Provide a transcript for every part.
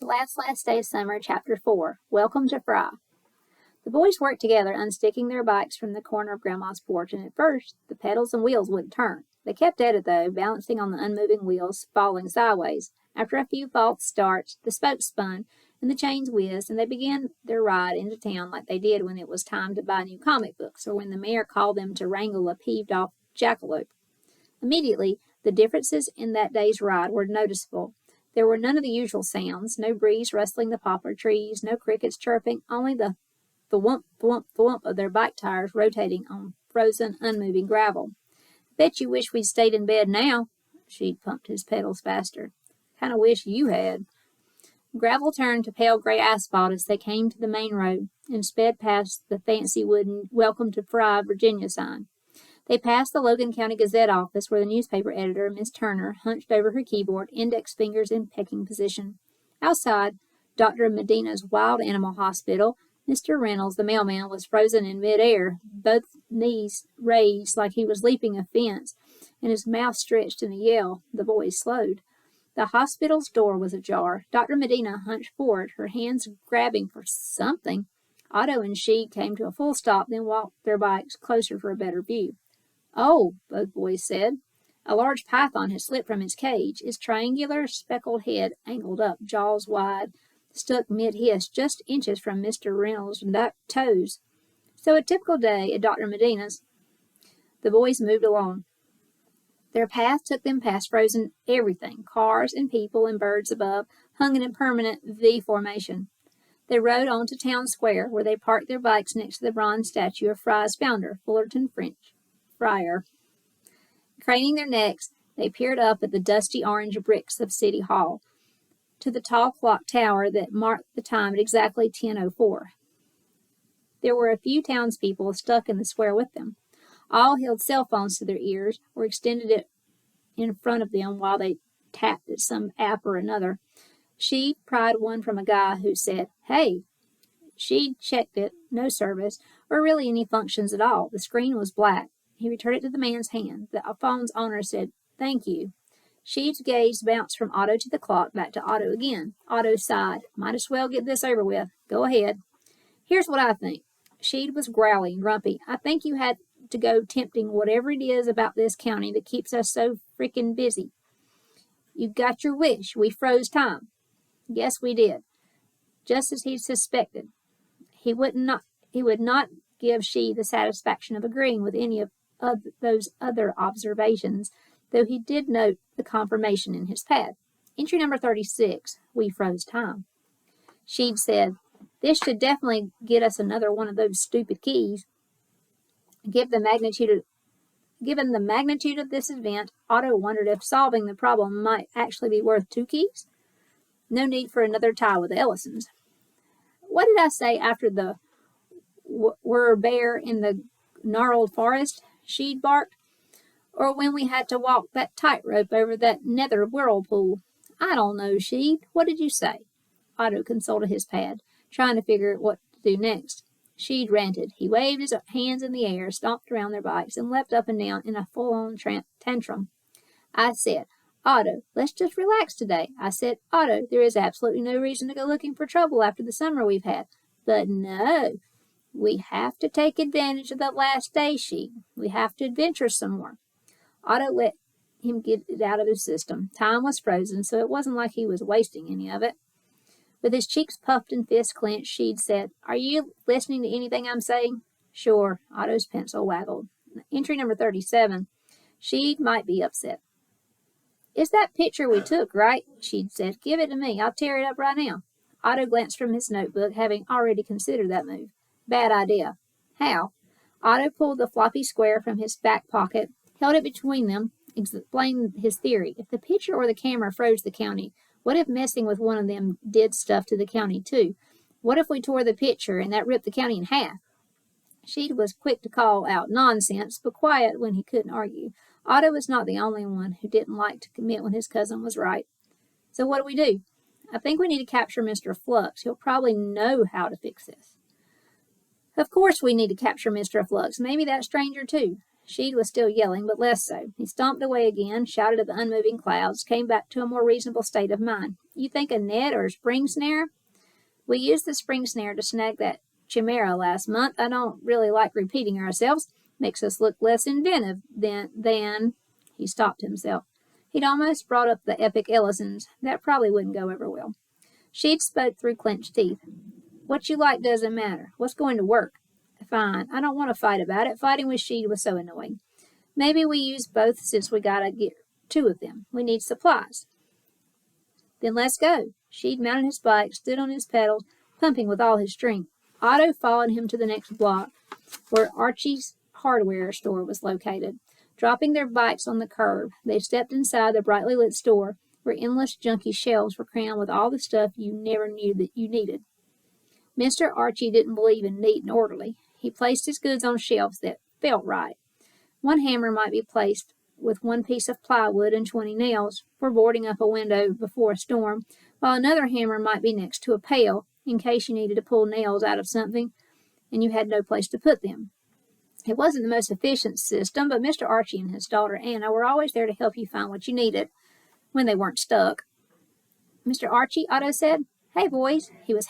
Last Day of Summer, Chapter 4. Welcome to Fry. The boys worked together, unsticking their bikes from the corner of Grandma's porch, and at first the pedals and wheels wouldn't turn. They kept at it, though, balancing on the unmoving wheels, falling sideways. After a few false starts, the spokes spun, and the chains whizzed, and they began their ride into town like they did when it was time to buy new comic books, or when the mayor called them to wrangle a peeved-off jackalope. Immediately, the differences in that day's ride were noticeable. There were none of the usual sounds, no breeze rustling the poplar trees, no crickets chirping, only the thwump, thwump, thwump of their bike tires rotating on frozen, unmoving gravel. Bet you wish we'd stayed in bed now. She'd pumped his pedals faster. Kind of wish you had. Gravel turned to pale gray asphalt as they came to the main road and sped past the fancy wooden Welcome to Fry, Virginia sign. They passed the Logan County Gazette office where the newspaper editor, Miss Turner, hunched over her keyboard, index fingers in pecking position. Outside, Dr. Medina's wild animal hospital, Mr. Reynolds, the mailman, was frozen in midair, both knees raised like he was leaping a fence, and his mouth stretched in a yell. The boys slowed. The hospital's door was ajar. Dr. Medina hunched forward, her hands grabbing for something. Otto and she came to a full stop, then walked their bikes closer for a better view. "Oh," both boys said. A large python had slipped from its cage, its triangular, speckled head angled up, jaws wide, stuck mid-hiss, just inches from Mr. Reynolds' toes. So a typical day at Dr. Medina's. The boys moved along. Their path took them past frozen everything, cars and people and birds above, hung in a permanent V formation. They rode on to Town Square, where they parked their bikes next to the bronze statue of Fry's founder, Fullerton Fryer. Craning their necks, they peered up at the dusty orange bricks of City Hall, to the tall clock tower that marked the time at exactly 10:04. There were a few townspeople stuck in the square with them. All held cell phones to their ears or extended it in front of them while they tapped at some app or another. She pried one from a guy who said, "Hey." She checked it, no service, or really any functions at all. The screen was black. He returned it to the man's hand. The phone's owner said, "Thank you." Sheed's gaze bounced from Otto to the clock, back to Otto again. Otto sighed. "Might as well get this over with. Go ahead." "Here's what I think." Sheed was growly, grumpy. "I think you had to go tempting whatever it is about this county that keeps us so frickin' busy. You got your wish. We froze time." "Yes, we did." Just as he suspected. He would not give Sheed the satisfaction of agreeing with any of those other observations, though he did note the confirmation in his pad. Entry number 36, we froze time. Sheed said, "This should definitely get us another one of those stupid keys." Given the magnitude of this event, Otto wondered if solving the problem might actually be worth 2 keys. No need for another tie with the Ellisons. "What did I say after the were bear in the gnarled forest?" Sheed barked. "Or when we had to walk that tightrope over that nether whirlpool?" "I don't know, Sheed. What did you say?" Otto consulted his pad, trying to figure what to do next. Sheed ranted. He waved his hands in the air, stomped around their bikes, and leapt up and down in a full-on tantrum. "I said, Otto, let's just relax today. I said, Otto, there is absolutely no reason to go looking for trouble after the summer we've had. But no. We have to take advantage of that last day, Sheed. We have to adventure some more." Otto let him get it out of his system. Time was frozen, so it wasn't like he was wasting any of it. With his cheeks puffed and fists clenched, Sheed said, "Are you listening to anything I'm saying?" "Sure." Otto's pencil waggled. Entry number 37. Sheed might be upset. "It's that picture we took, right?" Sheed said. "Give it to me. I'll tear it up right now." Otto glanced from his notebook, having already considered that move. "Bad idea." "How?" Otto pulled the floppy square from his back pocket, held it between them, explained his theory. If the picture or the camera froze the county, what if messing with one of them did stuff to the county too? What if we tore the picture and that ripped the county in half? Sheed was quick to call out nonsense, but quiet when he couldn't argue. Otto was not the only one who didn't like to commit when his cousin was right. "So what do we do?" "I think we need to capture Mr. Flux. He'll probably know how to fix this." "Of course we need to capture Mr. Flux. Maybe that stranger too." Sheed was still yelling, but less so. He stomped away again, shouted at the unmoving clouds, came back to a more reasonable state of mind. You think a net or a spring snare? We used the spring snare to snag that chimera last month. I don't really like repeating ourselves. Makes us look less inventive than he stopped himself. He'd almost brought up the epic Ellisons. That probably wouldn't go over well. Sheed spoke through clenched teeth. What you like doesn't matter. What's going to work? Fine. I don't want to fight about it. Fighting with Sheed was so annoying. Maybe we use both since we gotta get 2 of them. We need supplies. Then let's go. Sheed mounted his bike, stood on his pedals, pumping with all his strength. Otto followed him to the next block, where Archie's hardware store was located. Dropping their bikes on the curb, they stepped inside the brightly lit store, where endless junky shelves were crammed with all the stuff you never knew that you needed. Mr. Archie didn't believe in neat and orderly. He placed his goods on shelves that felt right. One hammer might be placed with 1 piece of plywood and 20 nails for boarding up a window before a storm, while another hammer might be next to a pail in case you needed to pull nails out of something and you had no place to put them. It wasn't the most efficient system, but Mr. Archie and his daughter Anna were always there to help you find what you needed when they weren't stuck. Mr. Archie, Otto said. Hey, boys. He was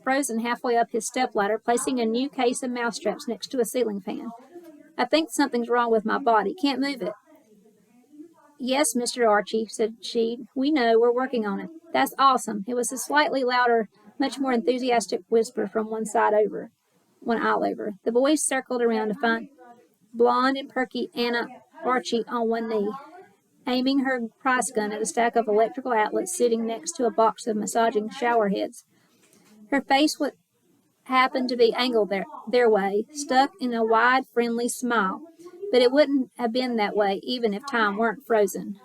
frozen halfway up his stepladder, placing a new case of mousetraps next to a ceiling fan. I think something's wrong with my body. Can't move it. Yes, Mr. Archie, said Sheed. We know. We're working on it. That's awesome. It was a slightly louder, much more enthusiastic whisper from one aisle over. The boys circled around to find blonde and perky Anna Archie on one knee, aiming her price gun at a stack of electrical outlets sitting next to a box of massaging shower heads. Her face happened to be angled their way, stuck in a wide, friendly smile, but it wouldn't have been that way even if time weren't frozen.